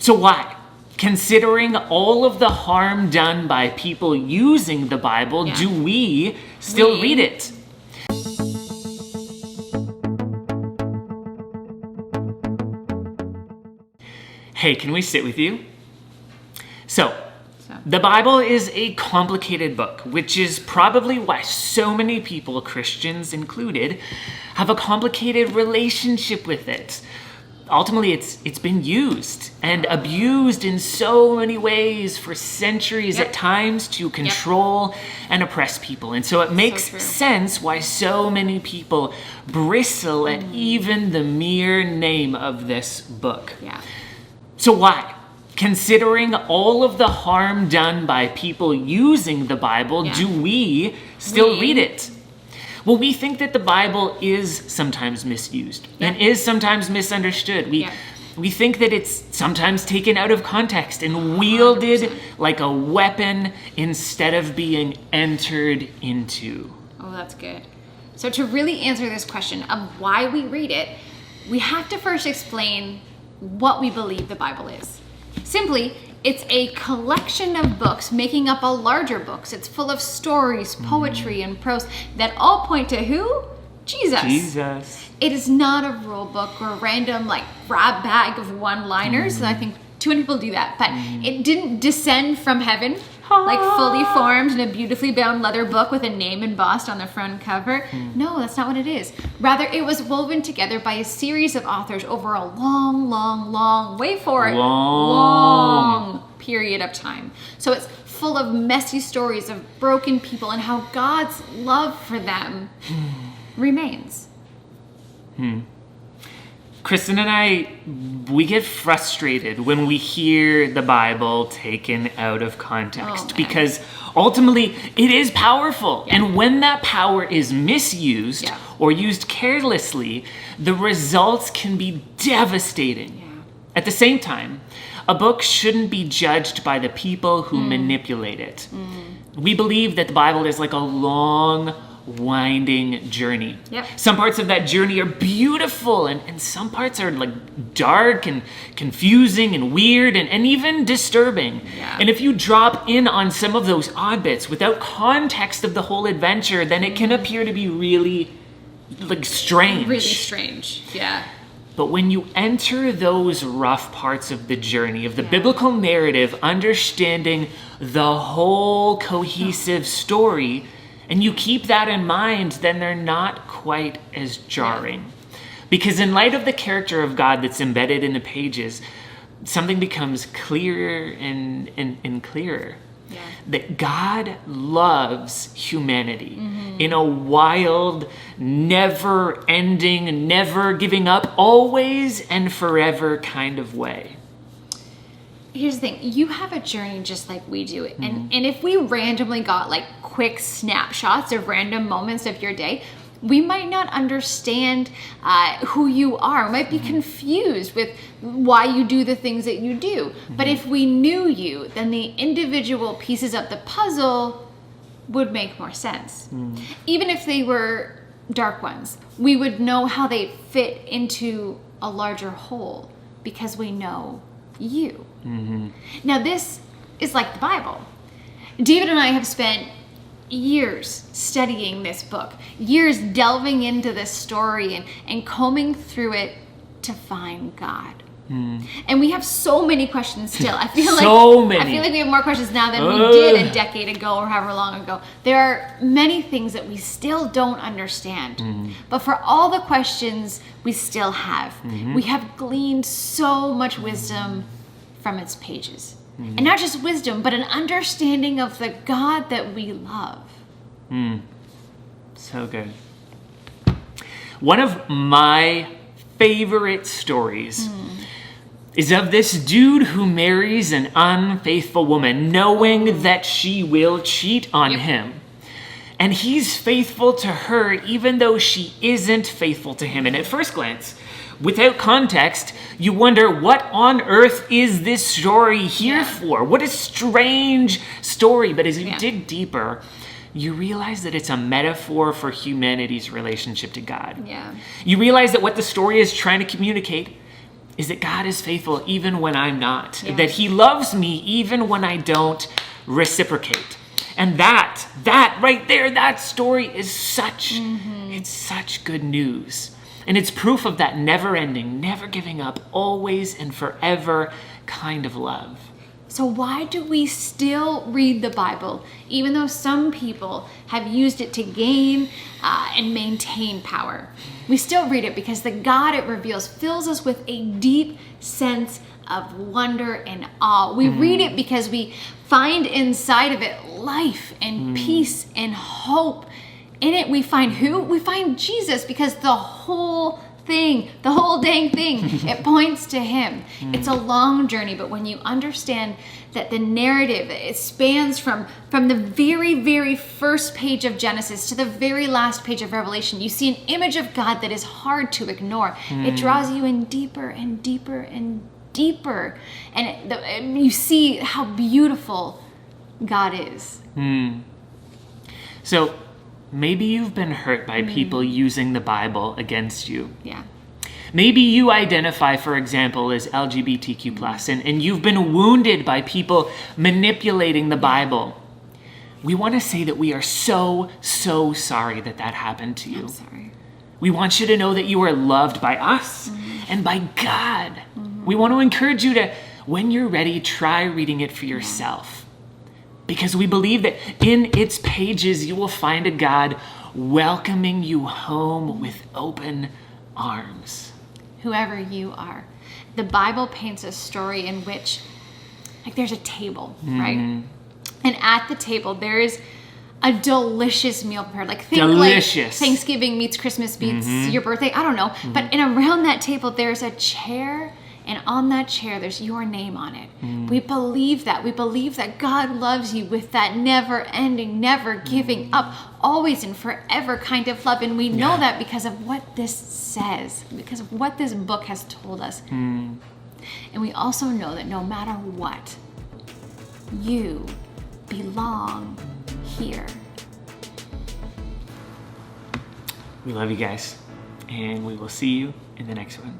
So why? Considering all of the harm done by people using the Bible, do we still read it? Hey, can we sit with you? So, the Bible is a complicated book, which is probably why so many people, Christians included, have a complicated relationship with it. Ultimately, it's been used and abused in so many ways for centuries at times to control and oppress people. And so it makes sense why so many people bristle at even the mere name of this book. So why? Considering all of the harm done by people using the Bible, do we still read it? Well, we think that the Bible is sometimes misused and is sometimes misunderstood. We think that it's sometimes taken out of context and wielded 100%. Like a weapon instead of being entered into. Oh, that's good. So to really answer this question of why we read it, we have to first explain what we believe the Bible is. Simply, it's a collection of books making up a larger book. It's full of stories, poetry, and prose that all point to who? Jesus. It is not a rule book or a random grab bag of one-liners. And I think too many people do that. But it didn't descend from heaven, fully formed in a beautifully bound leather book with a name embossed on the front cover. No, that's not what it is. Rather, it was woven together by a series of authors over a long, wait for it, long period of time. So it's full of messy stories of broken people and how God's love for them remains. Kristen and I, we get frustrated when we hear the Bible taken out of context because ultimately it is powerful. And when that power is misused or used carelessly, the results can be devastating. At the same time, a book shouldn't be judged by the people who manipulate it. We believe that the Bible is like a long, winding journey. Some parts of that journey are beautiful and some parts are dark and confusing and weird and even disturbing. And if you drop in on some of those odd bits without context of the whole adventure, then it can appear to be really strange. Really strange, But when you enter those rough parts of the journey, of the biblical narrative, understanding the whole cohesive story, and you keep that in mind, then they're not quite as jarring. Because in light of the character of God that's embedded in the pages, something becomes clearer and clearer. That God loves humanity in a wild, never-ending, never giving up, always and forever kind of way. Here's the thing, you have a journey just like we do. And if we randomly got quick snapshots of random moments of your day, we might not understand who you are. We might be confused with why you do the things that you do. But if we knew you, then the individual pieces of the puzzle would make more sense. Even if they were dark ones, we would know how they fit into a larger whole because we know you. Now this is like the Bible. David and I have spent years studying this book, years delving into this story and combing through it to find God. And we have so many questions still. I feel like we have more questions now than we did a decade ago or however long ago. There are many things that we still don't understand. But for all the questions we still have, we have gleaned so much wisdom from its pages. And not just wisdom, but an understanding of the God that we love. So good. One of my favorite stories is of this dude who marries an unfaithful woman, knowing that she will cheat on him. And he's faithful to her even though she isn't faithful to him. And at first glance, without context, you wonder, what on earth is this story here for? What a strange story. But as you dig deeper, you realize that it's a metaphor for humanity's relationship to God. You realize that what the story is trying to communicate is that God is faithful even when I'm not, Yeah. that he loves me even when I don't reciprocate. And that right there, that story is it's such good news. And it's proof of that never-ending, never giving up, always and forever kind of love. So why do we still read the Bible, even though some people have used it to gain and maintain power? We still read it because the God it reveals fills us with a deep sense of wonder and awe. We read it because we find inside of it life and peace and hope. In it we find who? We find Jesus, because the whole dang thing, it points to him. It's a long journey, but when you understand that the narrative, it spans from the very, very first page of Genesis to the very last page of Revelation, you see an image of God that is hard to ignore. It draws you in deeper and deeper and deeper, and you see how beautiful God is. So maybe you've been hurt by people using the Bible against you. Yeah. Maybe you identify, for example, as LGBTQ+, and you've been wounded by people manipulating the Bible. We want to say that we are so sorry that happened to you. I'm sorry. We want you to know that you are loved by us and by God. We want to encourage you to, when you're ready, try reading it for yourself. Because we believe that in its pages you will find a God welcoming you home with open arms. Whoever you are. The Bible paints a story in which, like, there's a table, right? And at the table there is a delicious meal prepared. Like, think delicious. Like Thanksgiving meets Christmas meets your birthday. I don't know. But around that table there's a chair, and on that chair there's your name on it. We believe that. We believe that God loves you with that never-ending, never giving up, always and forever kind of love. And we know that because of what this says, because of what this book has told us. And we also know that no matter what, you belong here. We love you guys, and we will see you in the next one.